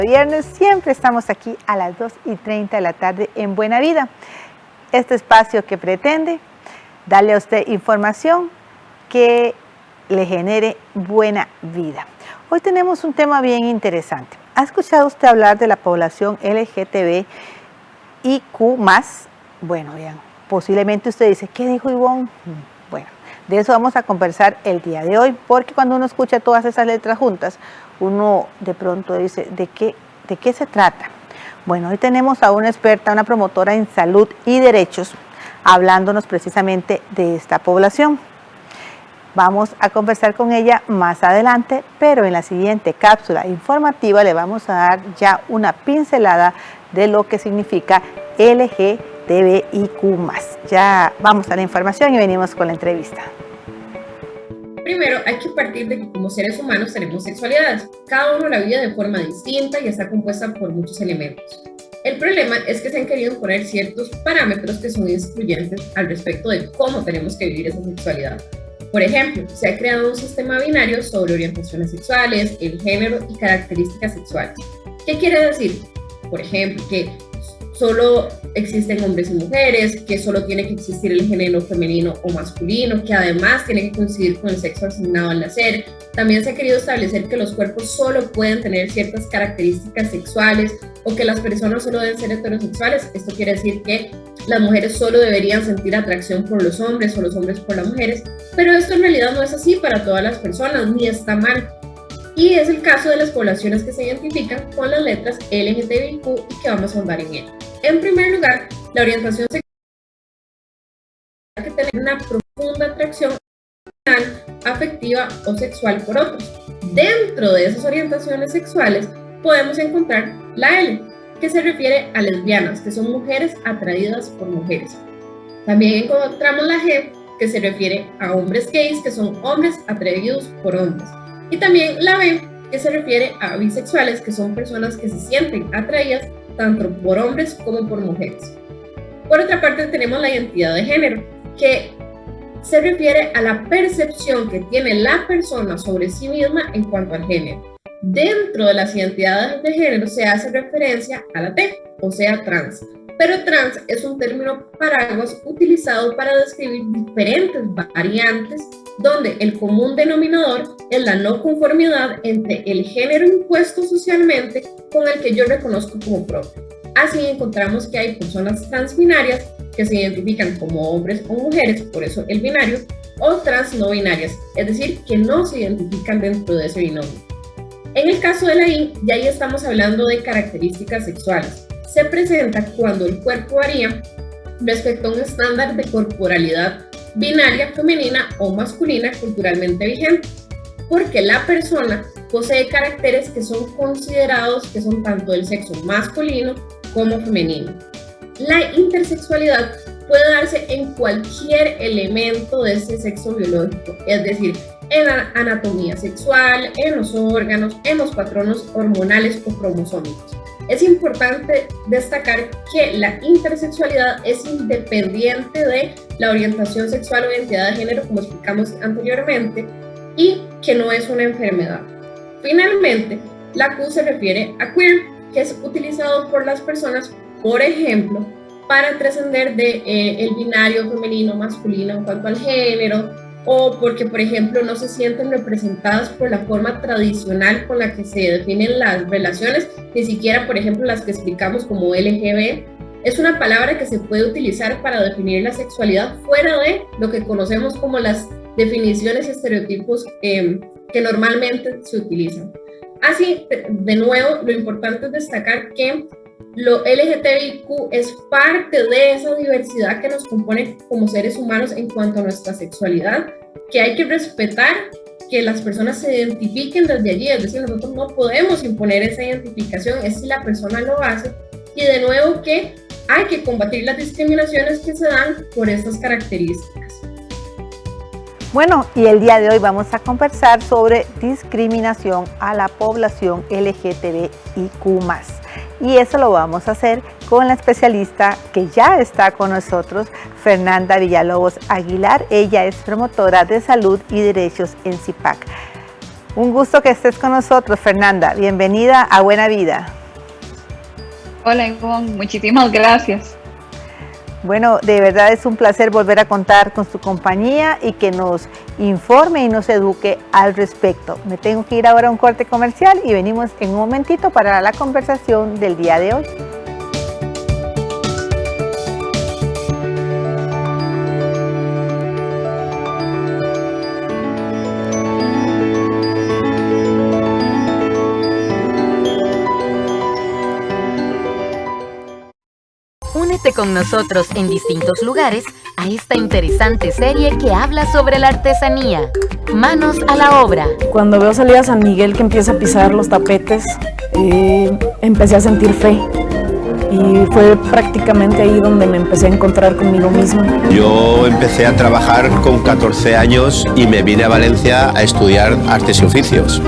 Viernes siempre estamos aquí a las 2:30 de la tarde en Buena Vida. Este espacio que pretende darle a usted información que le genere buena vida. Hoy tenemos un tema bien interesante. ¿Ha escuchado usted hablar de la población LGTBIQ+? Bueno, bien, posiblemente usted dice, ¿qué dijo Ivonne? Bueno, de eso vamos a conversar el día de hoy, porque cuando uno escucha todas esas letras juntas, uno de pronto dice, ¿de qué se trata? Bueno, hoy tenemos a una experta, una promotora en salud y derechos, hablándonos precisamente de esta población. Vamos a conversar con ella más adelante, pero en la siguiente cápsula informativa le vamos a dar ya una pincelada de lo que significa LGTBIQ+. Ya vamos a la información y venimos con la entrevista. Primero, hay que partir de que como seres humanos tenemos sexualidades. Cada uno la vive de forma distinta y está compuesta por muchos elementos. El problema es que se han querido poner ciertos parámetros que son excluyentes al respecto de cómo tenemos que vivir esa sexualidad. Por ejemplo, se ha creado un sistema binario sobre orientaciones sexuales, el género y características sexuales. ¿Qué quiere decir? Por ejemplo, que solo existen hombres y mujeres, que solo tiene que existir el género femenino o masculino, que además tiene que coincidir con el sexo asignado al nacer. También se ha querido establecer que los cuerpos solo pueden tener ciertas características sexuales o que las personas solo deben ser heterosexuales. Esto quiere decir que las mujeres solo deberían sentir atracción por los hombres o los hombres por las mujeres, pero esto en realidad no es así para todas las personas, ni está mal. Y es el caso de las poblaciones que se identifican con las letras LGTBIQ y que vamos a ahondar en ello. En primer lugar, la orientación sexual que tener una profunda atracción afectiva o sexual por otros. Dentro de esas orientaciones sexuales podemos encontrar la L, que se refiere a lesbianas, que son mujeres atraídas por mujeres. También encontramos la G, que se refiere a hombres gays, que son hombres atraídos por hombres. Y también la B, que se refiere a bisexuales, que son personas que se sienten atraídas tanto por hombres como por mujeres. Por otra parte, tenemos la identidad de género, que se refiere a la percepción que tiene la persona sobre sí misma en cuanto al género. Dentro de las identidades de género se hace referencia a la T, o sea, trans. Pero trans es un término paraguas utilizado para describir diferentes variantes donde el común denominador es la no conformidad entre el género impuesto socialmente con el que yo reconozco como propio. Así encontramos que hay personas transbinarias que se identifican como hombres o mujeres, por eso el binario, o trans no binarias, es decir, que no se identifican dentro de ese binomio. En el caso de la I, ya ahí estamos hablando de características sexuales. Se presenta cuando el cuerpo varía respecto a un estándar de corporalidad binaria femenina o masculina culturalmente vigente, porque la persona posee caracteres que son considerados que son tanto del sexo masculino como femenino. La intersexualidad puede darse en cualquier elemento de ese sexo biológico, es decir, en la anatomía sexual, en los órganos, en los patronos hormonales o cromosómicos. Es importante destacar que la intersexualidad es independiente de la orientación sexual o identidad de género, como explicamos anteriormente, y que no es una enfermedad. Finalmente, la Q se refiere a queer, que es utilizado por las personas, por ejemplo, para trascender del binario femenino-masculino en cuanto al género, o porque, por ejemplo, no se sienten representadas por la forma tradicional con la que se definen las relaciones, ni siquiera, por ejemplo, las que explicamos como LGB. Es una palabra que se puede utilizar para definir la sexualidad fuera de lo que conocemos como las definiciones y estereotipos que normalmente se utilizan. Así, de nuevo, lo importante es destacar que lo LGTBIQ es parte de esa diversidad que nos compone como seres humanos en cuanto a nuestra sexualidad, que hay que respetar que las personas se identifiquen desde allí, es decir, nosotros no podemos imponer esa identificación, es si la persona lo hace, y de nuevo que hay que combatir las discriminaciones que se dan por estas características. Bueno, y el día de hoy vamos a conversar sobre discriminación a la población LGTBIQ+. Y eso lo vamos a hacer con la especialista que ya está con nosotros, Fernanda Villalobos Aguilar. Ella es promotora de salud y derechos en CIPAC. Un gusto que estés con nosotros, Fernanda. Bienvenida a Buena Vida. Hola, Ivonne. Muchísimas gracias. Bueno, de verdad es un placer volver a contar con su compañía y que nos informe y nos eduque al respecto. Me tengo que ir ahora a un corte comercial y venimos en un momentito para la conversación del día de hoy. Únete con nosotros en distintos lugares a esta interesante serie que habla sobre la artesanía. Manos a la obra. Cuando veo salir a San Miguel que empieza a pisar los tapetes, empecé a sentir fe. Y fue prácticamente ahí donde me empecé a encontrar conmigo misma. Yo empecé a trabajar con 14 años y me vine a Valencia a estudiar artes y oficios.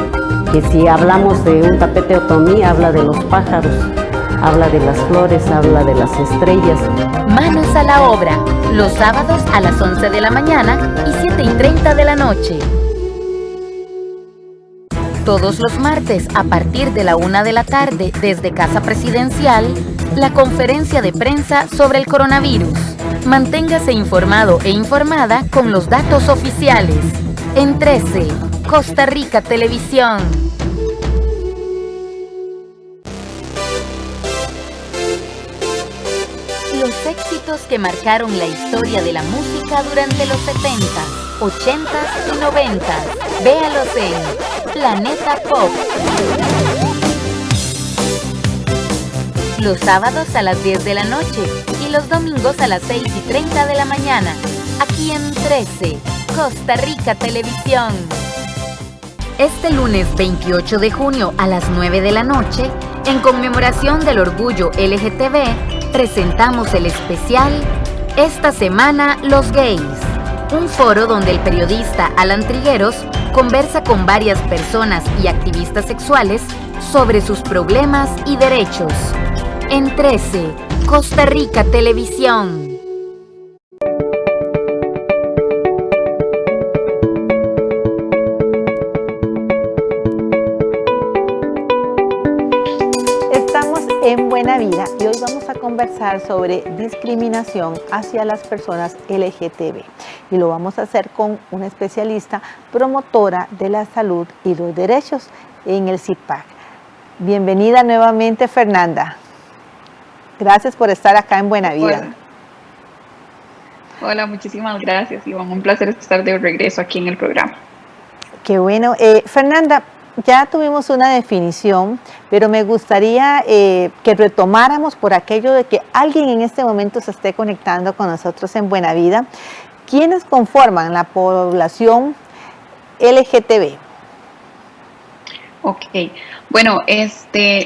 Que si hablamos de un tapete otomí, habla de los pájaros. Habla de las flores, habla de las estrellas. Manos a la obra, los sábados a las 11 de la mañana y 7:30 de la noche. Todos los martes a partir de la 1 de la tarde desde Casa Presidencial, la conferencia de prensa sobre el coronavirus. Manténgase informado e informada con los datos oficiales. En 13, Costa Rica Televisión. Los éxitos que marcaron la historia de la música durante los 70s, 80s y 90s. Véalos en Planeta Pop. Los sábados a las 10 de la noche y los domingos a las 6:30 de la mañana. Aquí en 13, Costa Rica Televisión. Este lunes 28 de junio a las 9 de la noche, en conmemoración del orgullo LGTB, presentamos el especial Esta Semana Los Gays, un foro donde el periodista Alan Trigueros conversa con varias personas y activistas sexuales sobre sus problemas y derechos. En 13, Costa Rica Televisión. En Buena Vida y hoy vamos a conversar sobre discriminación hacia las personas LGTB y lo vamos a hacer con una especialista promotora de la salud y los derechos en el CIPAC. Bienvenida nuevamente, Fernanda. Gracias por estar acá en Buena Vida. Hola, muchísimas gracias, Ivonne. Un placer estar de regreso aquí en el programa. Qué bueno. Fernanda, ya tuvimos una definición, pero me gustaría que retomáramos por aquello de que alguien en este momento se esté conectando con nosotros en Buena Vida. ¿Quiénes conforman la población LGTB? Ok, bueno,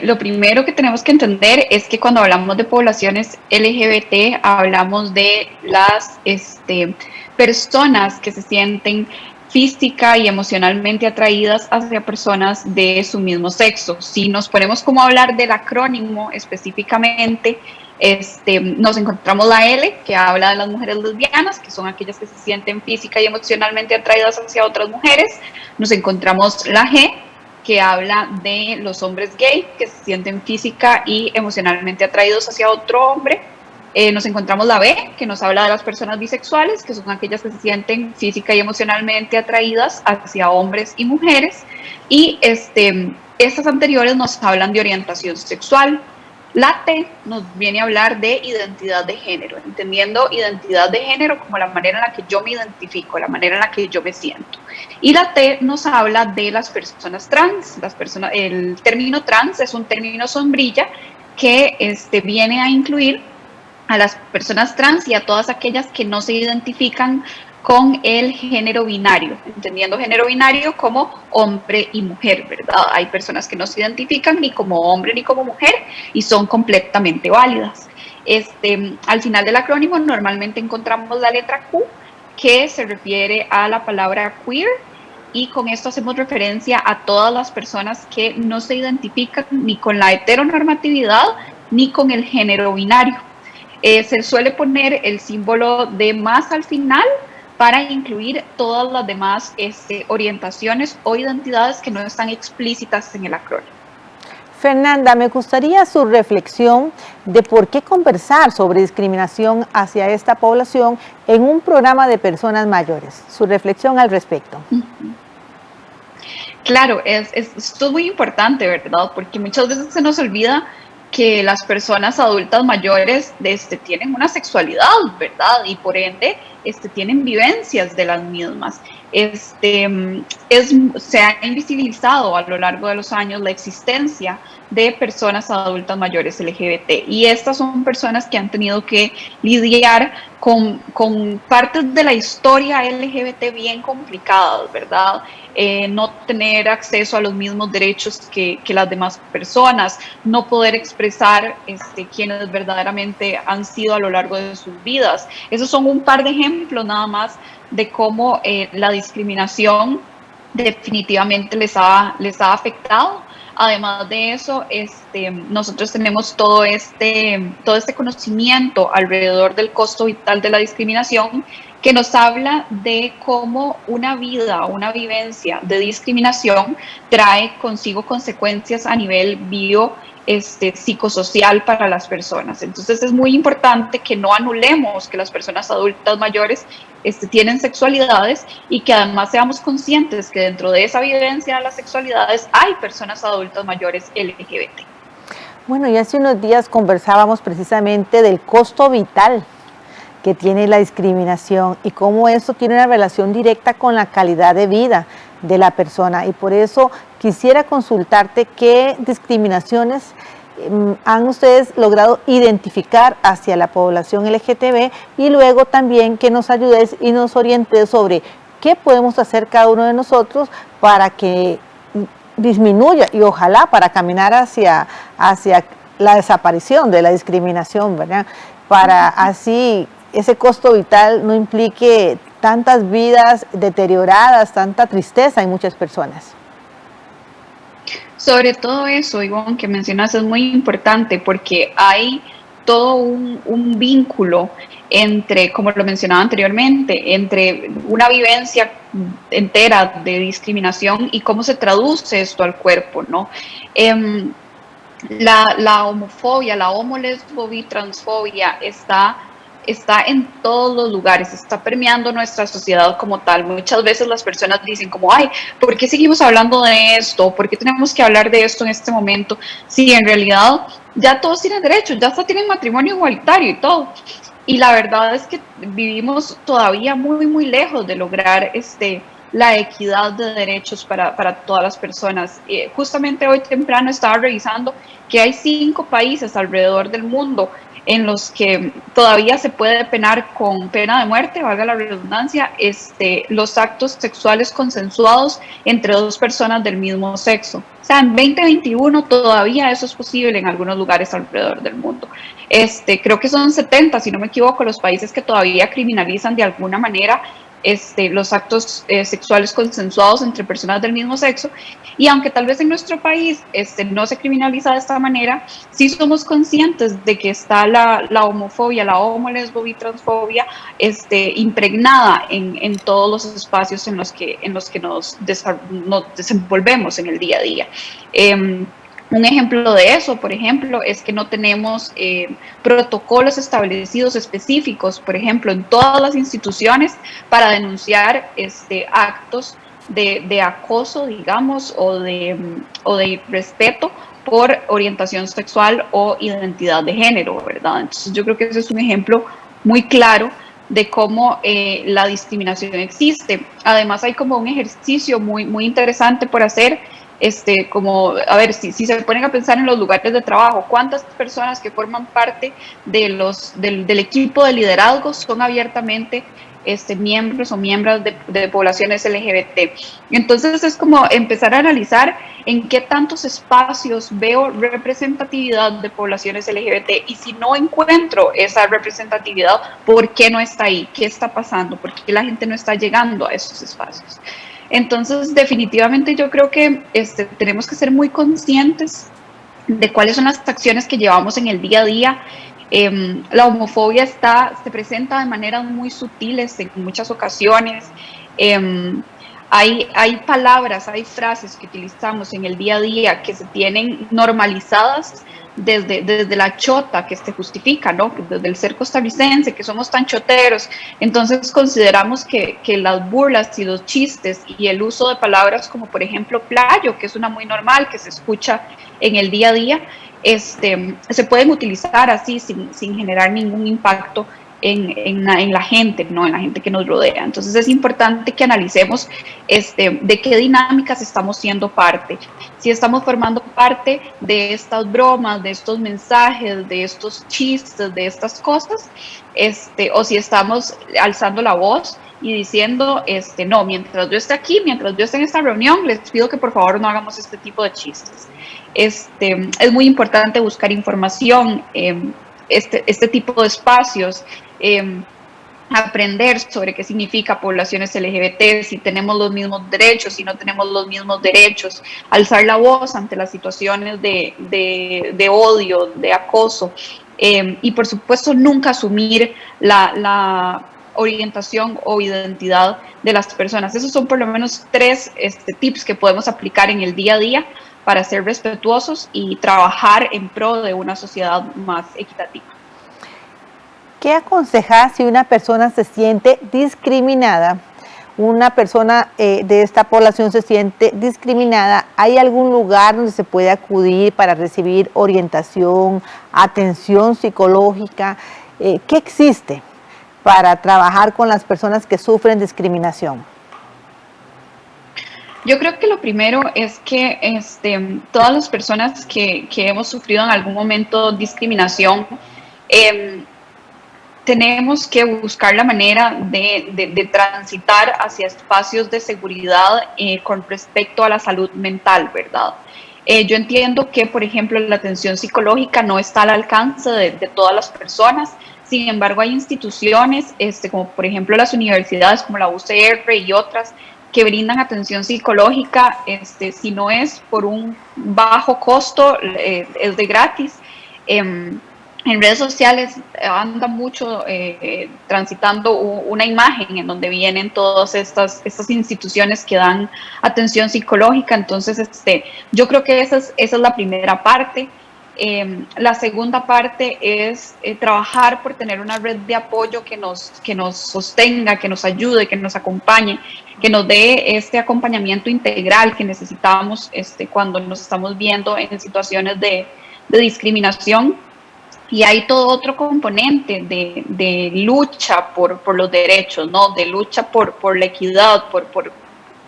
lo primero que tenemos que entender es que cuando hablamos de poblaciones LGBT, hablamos de las personas que se sienten física y emocionalmente atraídas hacia personas de su mismo sexo. Si nos ponemos como a hablar del acrónimo específicamente, nos encontramos la L, que habla de las mujeres lesbianas, que son aquellas que se sienten física y emocionalmente atraídas hacia otras mujeres. Nos encontramos la G, que habla de los hombres gay, que se sienten física y emocionalmente atraídos hacia otro hombre. Nos encontramos la B, que nos habla de las personas bisexuales, que son aquellas que se sienten física y emocionalmente atraídas hacia hombres y mujeres. Y estas anteriores nos hablan de orientación sexual. La T nos viene a hablar de identidad de género, entendiendo identidad de género como la manera en la que yo me identifico, la manera en la que yo me siento. Y la T nos habla de las personas trans. El término trans es un término sombrilla que viene a incluir a las personas trans y a todas aquellas que no se identifican con el género binario, entendiendo género binario como hombre y mujer, ¿verdad? Hay personas que no se identifican ni como hombre ni como mujer y son completamente válidas. Al final del acrónimo normalmente encontramos la letra Q, que se refiere a la palabra queer, y con esto hacemos referencia a todas las personas que no se identifican ni con la heteronormatividad ni con el género binario. Se suele poner el símbolo de más al final para incluir todas las demás orientaciones o identidades que no están explícitas en el acrónimo. Fernanda, me gustaría su reflexión de por qué conversar sobre discriminación hacia esta población en un programa de personas mayores. Su reflexión al respecto. Claro, esto es muy importante, ¿verdad? Porque muchas veces se nos olvida que las personas adultas mayores tienen una sexualidad, ¿verdad? Y por ende tienen vivencias de las mismas. Se ha invisibilizado a lo largo de los años la existencia de personas adultas mayores LGBT, y estas son personas que han tenido que lidiar con partes de la historia LGBT bien complicadas, ¿verdad? No tener acceso a los mismos derechos que las demás personas, no poder expresar quienes verdaderamente han sido a lo largo de sus vidas. Esos son un par de ejemplos nada más de cómo la discriminación definitivamente les ha afectado. Además de eso, nosotros tenemos todo este conocimiento alrededor del costo vital de la discriminación, que nos habla de cómo una vida, una vivencia de discriminación trae consigo consecuencias a nivel psicosocial para las personas. Entonces es muy importante que no anulemos que las personas adultas mayores tienen sexualidades, y que además seamos conscientes que dentro de esa vivencia de las sexualidades hay personas adultas mayores LGBT. Bueno, y hace unos días conversábamos precisamente del costo vital que tiene la discriminación y cómo eso tiene una relación directa con la calidad de vida de la persona, y por eso quisiera consultarte qué discriminaciones han ustedes logrado identificar hacia la población LGTB, y luego también que nos ayudes y nos orientes sobre qué podemos hacer cada uno de nosotros para que disminuya y ojalá para caminar hacia la desaparición de la discriminación, ¿verdad? Para así ese costo vital no implique tantas vidas deterioradas, tanta tristeza en muchas personas. Sobre todo eso, Ivonne, que mencionas es muy importante, porque hay todo un vínculo entre, como lo mencionaba anteriormente, entre una vivencia entera de discriminación y cómo se traduce esto al cuerpo, ¿no? La homofobia, la homolesbofobia, transfobia está en todos los lugares, está permeando nuestra sociedad como tal. Muchas veces las personas dicen como, ay, ¿por qué seguimos hablando de esto? ¿Por qué tenemos que hablar de esto en este momento? Sí, en realidad ya todos tienen derechos, ya hasta tienen matrimonio igualitario y todo. Y la verdad es que vivimos todavía muy, muy lejos de lograr la equidad de derechos para todas las personas. Justamente hoy temprano estaba revisando que hay 5 países alrededor del mundo en los que todavía se puede penar con pena de muerte, valga la redundancia, los actos sexuales consensuados entre 2 personas del mismo sexo. O sea, en 2021 todavía eso es posible en algunos lugares alrededor del mundo. Creo que son 70, si no me equivoco, los países que todavía criminalizan de alguna manera los actos sexuales consensuados entre personas del mismo sexo. Y aunque tal vez en nuestro país no se criminaliza de esta manera, sí somos conscientes de que está la homofobia, la homolesbofobia y transfobia impregnada en todos los espacios en los que nos desenvolvemos en el día a día. Un ejemplo de eso, por ejemplo, es que no tenemos protocolos establecidos específicos, por ejemplo, en todas las instituciones para denunciar actos de acoso, digamos, o de irrespeto por orientación sexual o identidad de género, ¿verdad? Entonces yo creo que ese es un ejemplo muy claro de cómo la discriminación existe. Además hay como un ejercicio muy, muy interesante por hacer, como, a ver, si se ponen a pensar en los lugares de trabajo, ¿cuántas personas que forman parte del equipo de liderazgo son abiertamente miembros o miembros de poblaciones LGBT? Entonces es como empezar a analizar en qué tantos espacios veo representatividad de poblaciones LGBT, y si no encuentro esa representatividad, ¿por qué no está ahí? ¿Qué está pasando? ¿Por qué la gente no está llegando a esos espacios? Entonces, definitivamente yo creo que tenemos que ser muy conscientes de cuáles son las acciones que llevamos en el día a día La homofobia se presenta de maneras muy sutiles en muchas ocasiones. Hay palabras, hay frases que utilizamos en el día a día que se tienen normalizadas desde la chota que se justifica, ¿no? Desde el ser costarricense, que somos tan choteros. Entonces consideramos que las burlas y los chistes y el uso de palabras como por ejemplo playo, que es una muy normal, que se escucha en el día a día, se pueden utilizar así sin generar ningún impacto en la gente, ¿no? En la gente que nos rodea. Entonces es importante que analicemos de qué dinámicas estamos siendo parte. Si estamos formando parte de estas bromas, de estos mensajes, de estos chistes, de estas cosas, o si estamos alzando la voz y diciendo, no, mientras yo esté aquí, mientras yo esté en esta reunión, les pido que por favor no hagamos este tipo de chistes. Es muy importante buscar información, este tipo de espacios, aprender sobre qué significa poblaciones LGBT, si tenemos los mismos derechos, si no tenemos los mismos derechos, alzar la voz ante las situaciones de odio, de acoso, y por supuesto nunca asumir la orientación o identidad de las personas. Esos son por lo menos 3 tips que podemos aplicar en el día a día para ser respetuosos y trabajar en pro de una sociedad más equitativa. ¿Qué aconsejas si una persona se siente discriminada? Una persona de esta población se siente discriminada. ¿Hay algún lugar donde se puede acudir para recibir orientación, atención psicológica? ¿Qué existe para trabajar con las personas que sufren discriminación? Yo creo que lo primero es que todas las personas que hemos sufrido en algún momento discriminación, tenemos que buscar la manera de transitar hacia espacios de seguridad con respecto a la salud mental, ¿verdad? Yo entiendo que, por ejemplo, la atención psicológica no está al alcance de todas las personas. Sin embargo, hay instituciones, como por ejemplo las universidades como la UCR y otras, que brindan atención psicológica, si no es por un bajo costo, es de gratis. En redes sociales anda mucho transitando una imagen en donde vienen todas estas instituciones que dan atención psicológica. Entonces, yo creo que esa es la primera parte. La segunda parte es trabajar por tener una red de apoyo que nos sostenga, que nos ayude, que nos acompañe, que nos dé este acompañamiento integral que necesitamos cuando nos estamos viendo en situaciones de discriminación. Y hay todo otro componente de lucha por los derechos, ¿no? De lucha por la equidad, por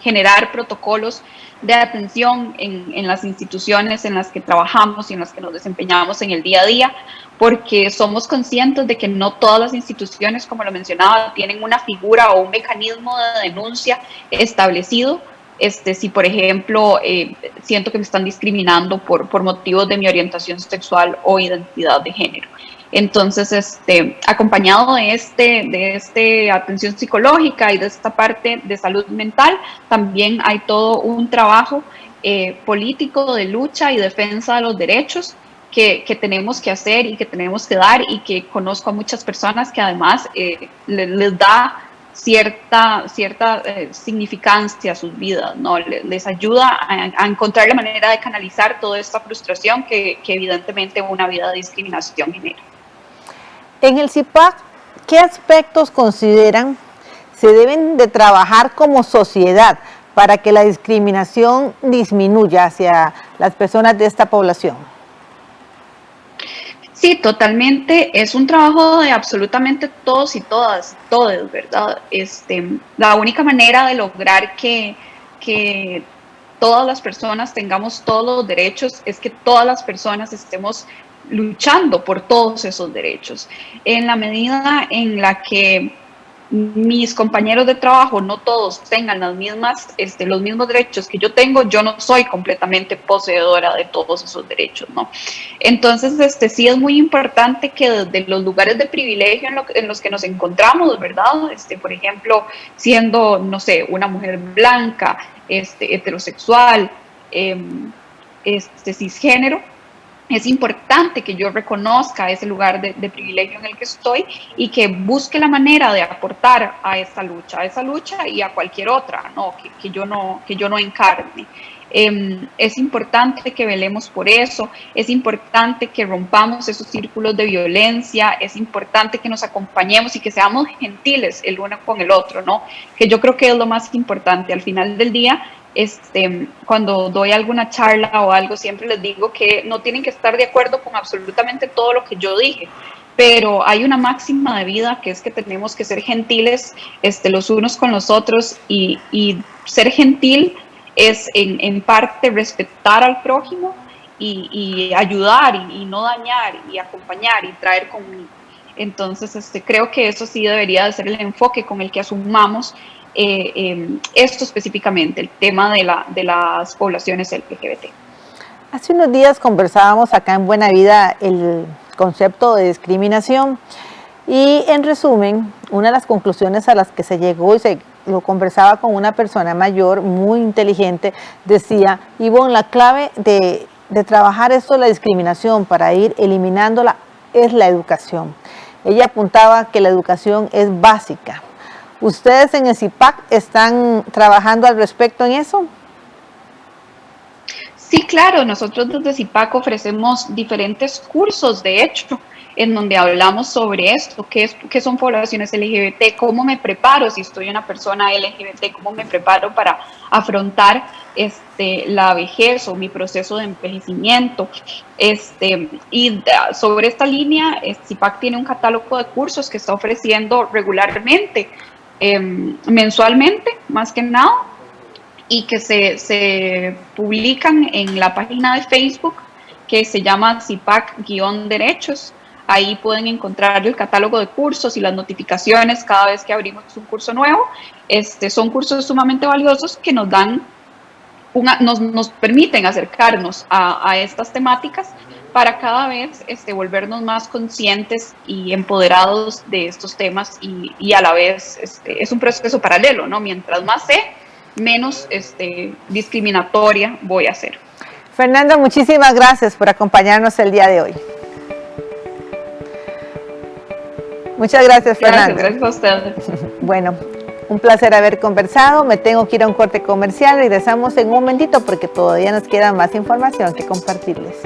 generar protocolos de atención en las instituciones en las que trabajamos y en las que nos desempeñamos en el día a día, porque somos conscientes de que no todas las instituciones, como lo mencionaba, tienen una figura o un mecanismo de denuncia establecido. Si por ejemplo siento que me están discriminando por motivos de mi orientación sexual o identidad de género. Entonces, acompañado de atención psicológica y de esta parte de salud mental, también hay todo un trabajo político de lucha y defensa de los derechos que tenemos que hacer y que tenemos que dar, y que conozco a muchas personas que además les da cierta significancia a sus vidas, ¿no? Les ayuda a encontrar la manera de canalizar toda esta frustración que evidentemente una vida de discriminación genera. En el CIPAC, ¿qué aspectos consideran se deben de trabajar como sociedad para que la discriminación disminuya hacia las personas de esta población? Sí, totalmente. Es un trabajo de absolutamente todos y todas, todos, ¿verdad? La única manera de lograr que todas las personas tengamos todos los derechos es que todas las personas estemos luchando por todos esos derechos. En la medida en la que mis compañeros de trabajo no todos tengan los mismos derechos que yo tengo, yo no soy completamente poseedora de todos esos derechos, ¿no? Entonces, sí es muy importante que desde los lugares de privilegio en los que nos encontramos, ¿verdad? Por ejemplo, siendo, no sé, una mujer blanca, heterosexual, cisgénero, es importante que yo reconozca ese lugar de privilegio en el que estoy y que busque la manera de aportar a esa lucha y a cualquier otra, ¿no? que yo no encarne. Es importante que velemos por eso, es importante que rompamos esos círculos de violencia, es importante que nos acompañemos y que seamos gentiles el uno con el otro, ¿no? Que yo creo que es lo más importante. Al final del día, cuando doy alguna charla o algo, siempre les digo que no tienen que estar de acuerdo con absolutamente todo lo que yo dije, pero hay una máxima de vida que es que tenemos que ser gentiles los unos con los otros, y ser gentil es en parte respetar al prójimo y ayudar y no dañar y acompañar y traer conmigo. Entonces creo que eso sí debería de ser el enfoque con el que asumamos esto específicamente, el tema de las poblaciones LGBT. Hace unos días conversábamos acá en Buena Vida el concepto de discriminación y, en resumen, una de las conclusiones a las que se llegó, y lo conversaba con una persona mayor muy inteligente, decía: Ivonne, la clave de trabajar esto de la discriminación para ir eliminándola es la educación. Ella apuntaba que la educación es básica. ¿Ustedes en el CIPAC están trabajando al respecto en eso? Sí, claro, nosotros desde CIPAC ofrecemos diferentes cursos, de hecho, en donde hablamos sobre esto, qué son poblaciones LGBT, cómo me preparo si estoy una persona LGBT, cómo me preparo para afrontar la vejez o mi proceso de envejecimiento. Y sobre esta línea, CIPAC tiene un catálogo de cursos que está ofreciendo regularmente, mensualmente, más que nada, y que se publican en la página de Facebook que se llama CIPAC-Derechos. Ahí pueden encontrar el catálogo de cursos y las notificaciones cada vez que abrimos un curso nuevo. Son cursos sumamente valiosos que nos dan nos permiten acercarnos a estas temáticas para cada vez volvernos más conscientes y empoderados de estos temas, y a la vez es un proceso paralelo, ¿no? Mientras más sé, menos discriminatoria voy a ser. Fernanda, muchísimas gracias por acompañarnos el día de hoy. Muchas gracias, Fernanda. Gracias a ustedes. Bueno, un placer haber conversado. Me tengo que ir a un corte comercial. Regresamos en un momentito porque todavía nos queda más información que compartirles.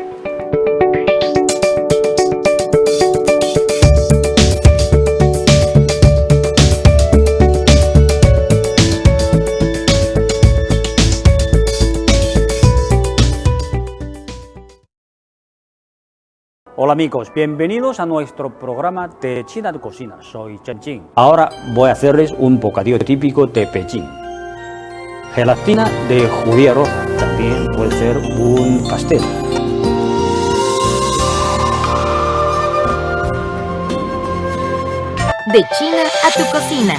Hola amigos, bienvenidos a nuestro programa de China de Cocina. Soy Chen Jing. Ahora voy a hacerles un bocadillo típico de Pekín. Gelatina de judía roja, también puede ser un pastel. De China a tu cocina,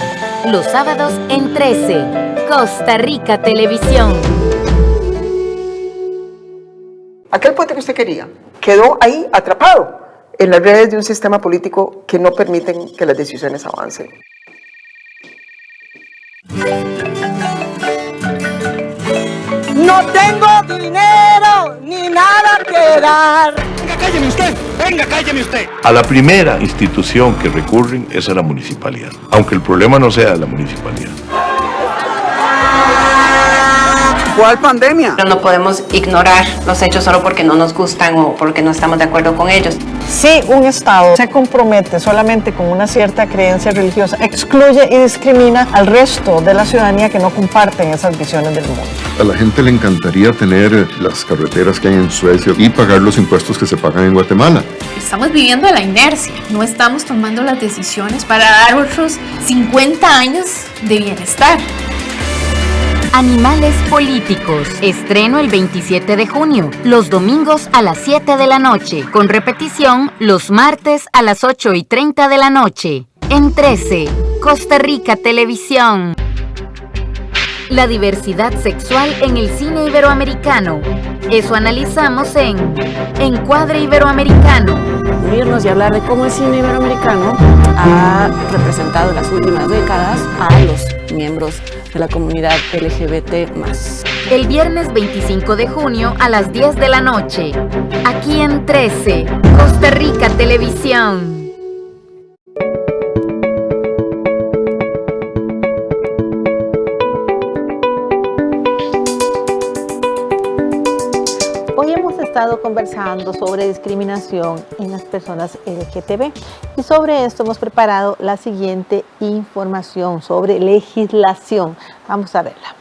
los sábados en 13, Costa Rica Televisión. Aquel puente que usted quería quedó ahí atrapado en las redes de un sistema político que no permiten que las decisiones avancen. No tengo dinero ni nada que dar. Venga, cálleme usted. Venga, cálleme usted. A la primera institución que recurren es a la municipalidad, aunque el problema no sea de la municipalidad. ¿Cuál pandemia? Pero no podemos ignorar los hechos solo porque no nos gustan o porque no estamos de acuerdo con ellos. Si un Estado se compromete solamente con una cierta creencia religiosa, excluye y discrimina al resto de la ciudadanía que no comparten esas visiones del mundo. A la gente le encantaría tener las carreteras que hay en Suecia y pagar los impuestos que se pagan en Guatemala. Estamos viviendo la inercia, no estamos tomando las decisiones para dar otros 50 años de bienestar. Animales políticos. Estreno el 27 de junio, los domingos a las 7 de la noche, con repetición los martes a las 8:30 de la noche. En 13, Costa Rica Televisión. La diversidad sexual en el cine iberoamericano. Eso analizamos en Encuadre Iberoamericano. Unirnos y hablar de cómo el cine iberoamericano ha representado en las últimas décadas a los miembros de la comunidad LGBT+. El viernes 25 de junio a las 10 de la noche, aquí en 13, Costa Rica Televisión. Hoy hemos estado conversando sobre discriminación en las personas LGTB y sobre esto hemos preparado la siguiente información sobre legislación. Vamos a verla.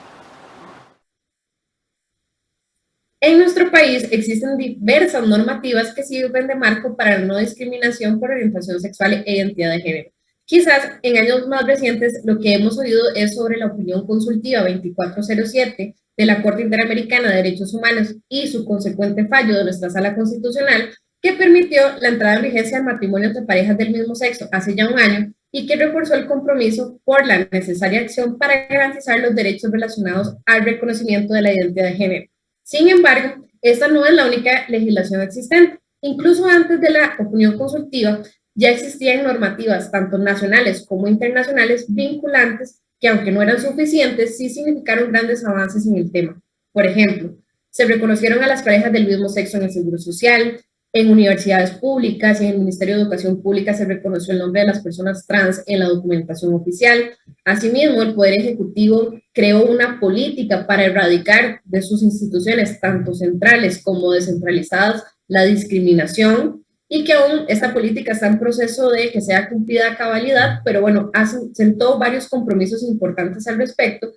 En nuestro país existen diversas normativas que sirven de marco para la no discriminación por orientación sexual e identidad de género. Quizás en años más recientes lo que hemos oído es sobre la opinión consultiva 2407 de la Corte Interamericana de Derechos Humanos y su consecuente fallo de nuestra Sala Constitucional, que permitió la entrada en vigencia del matrimonio entre parejas del mismo sexo hace ya un año y que reforzó el compromiso por la necesaria acción para garantizar los derechos relacionados al reconocimiento de la identidad de género. Sin embargo, esta no es la única legislación existente. Incluso antes de la opinión consultiva, ya existían normativas, tanto nacionales como internacionales, vinculantes, que aunque no eran suficientes, sí significaron grandes avances en el tema. Por ejemplo, se reconocieron a las parejas del mismo sexo en el Seguro Social, en universidades públicas y en el Ministerio de Educación Pública se reconoció el nombre de las personas trans en la documentación oficial. Asimismo, el Poder Ejecutivo creó una política para erradicar de sus instituciones, tanto centrales como descentralizadas, la discriminación, y que aún esta política está en proceso de que sea cumplida a cabalidad, pero bueno, sentó varios compromisos importantes al respecto.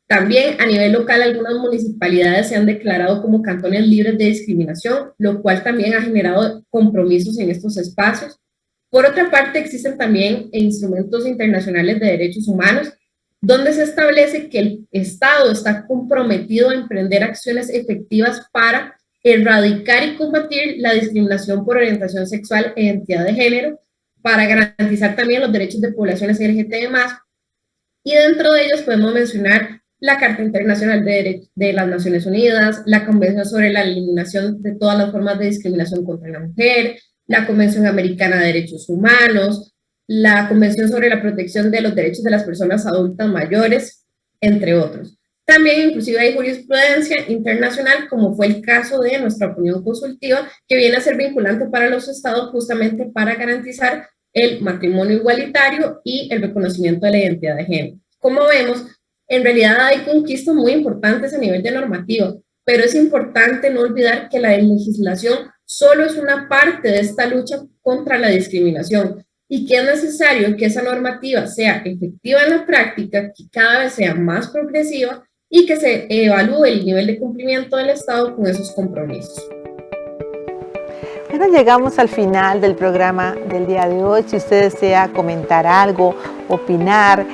También a nivel local algunas municipalidades se han declarado como cantones libres de discriminación, lo cual también ha generado compromisos en estos espacios. Por otra parte, existen también instrumentos internacionales de derechos humanos, donde se establece que el Estado está comprometido a emprender acciones efectivas para erradicar y combatir la discriminación por orientación sexual e identidad de género, para garantizar también los derechos de poblaciones LGTB+, y dentro de ellos podemos mencionar la Carta Internacional de las Naciones Unidas, la Convención sobre la Eliminación de todas las formas de discriminación contra la mujer, la Convención Americana de Derechos Humanos, la Convención sobre la Protección de los Derechos de las Personas Adultas Mayores, entre otros. También inclusive hay jurisprudencia internacional, como fue el caso de nuestra opinión consultiva, que viene a ser vinculante para los estados justamente para garantizar el matrimonio igualitario y el reconocimiento de la identidad de género. Como vemos, en realidad hay conquistas muy importantes a nivel de normativa, pero es importante no olvidar que la legislación solo es una parte de esta lucha contra la discriminación y que es necesario que esa normativa sea efectiva en la práctica, que cada vez sea más progresiva y que se evalúe el nivel de cumplimiento del Estado con esos compromisos. Bueno, llegamos al final del programa del día de hoy. Si usted desea comentar algo, opinar,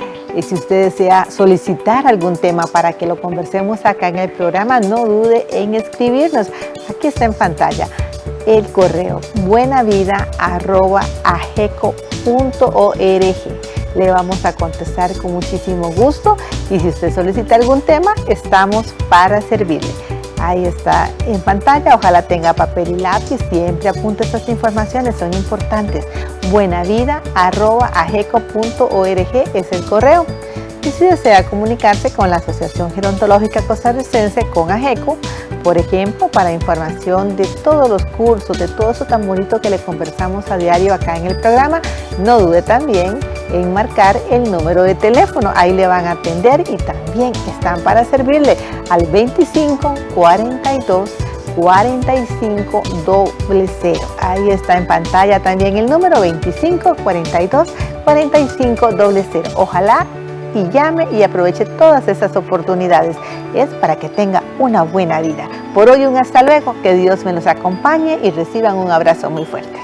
si usted desea solicitar algún tema para que lo conversemos acá en el programa, no dude en escribirnos. Aquí está en pantalla el correo buenavida@ageco.org. Le vamos a contestar con muchísimo gusto y si usted solicita algún tema, estamos para servirle. Ahí está en pantalla, ojalá tenga papel y lápiz, siempre apunte estas informaciones, son importantes. buenavida@ageco.org es el correo. Y si desea comunicarse con la Asociación Gerontológica Costarricense, con AGECO, por ejemplo, para información de todos los cursos, de todo eso tan bonito que le conversamos a diario acá en el programa, no dude también en marcar el número de teléfono. Ahí le van a atender y también están para servirle al 25 42 45 00. Ahí está en pantalla también el número 25 42 45 00. Ojalá y llame y aproveche todas esas oportunidades. Es para que tenga una buena vida. Por hoy un hasta luego, que Dios me los acompañe y reciban un abrazo muy fuerte.